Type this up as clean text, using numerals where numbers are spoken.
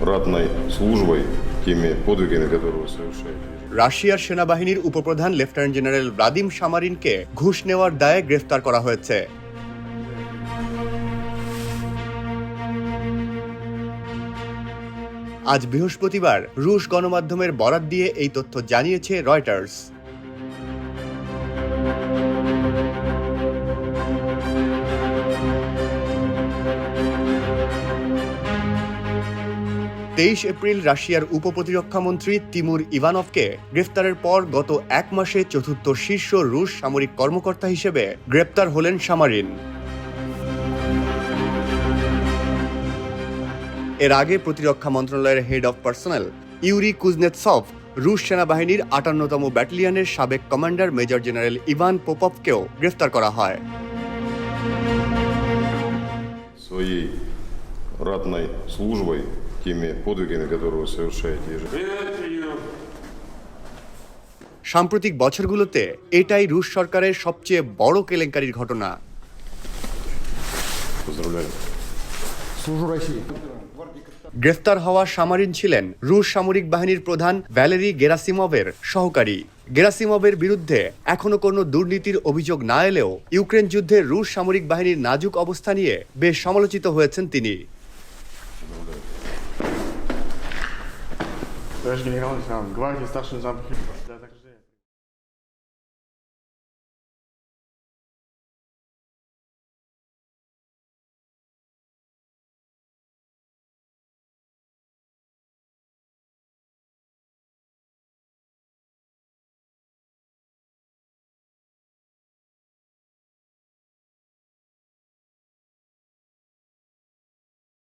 ратной службой, теми подвигами, которые вы совершаете. রাশিয়ার সেনাবাহিনীর উপপ্রধান লেফটেন্যান্ট জেনারেল ভ্লাদিম সামারিনকে ঘুষ নেওয়ার দায়ে গ্রেফতার করা হয়েছে। আজ বৃহস্পতিবার রুশ গণমাধ্যমের বরাত দিয়ে এই তথ্য জানিয়েছে রয়টার্স। এপ্রিল রাশিয়ার উপপ্রতিরক্ষামন্ত্রী তিমুর ইভানভকে গ্রেফতারের পর গত এক মাসে চতুর্থ শীর্ষ রুশ সামরিক কর্মকর্তা হিসেবে গ্রেপ্তার হলেন সামারিন। এর আগে প্রতিরক্ষা মন্ত্রণালয়ের হেড অফ পার্সোনাল ইউরি কুজনেতসভ রুশ সেনাবাহিনীর 58তম ব্যাটালিয়নের সাবেক কমান্ডার মেজর জেনারেল ইভান পোপভকেও গ্রেফতার করা হয়। Своей ратной службой, теми подвигами, которые вы совершаете সাম্প্রতিক বছরগুলোতে এটাই রুশ সরকারের সবচেয়ে বড় কেলেঙ্কারির ঘটনা। Поздравляю. Служу России. গ্রেফতার হওয়া সামারিন ছিলেন রুশ সামরিক বাহিনীর প্রধান ভ্যালেরি গেরাসিমভের সহকারী। গেরাসিমভের বিরুদ্ধে এখনো কোনো দুর্নীতির অভিযোগ না এলেও ইউক্রেন যুদ্ধে রুশ সামরিক বাহিনীর নাজুক অবস্থা নিয়ে বেশ সমালোচিত হয়েছেন তিনি। Товарищ генерал-лейтенант, гвардии старший замполит.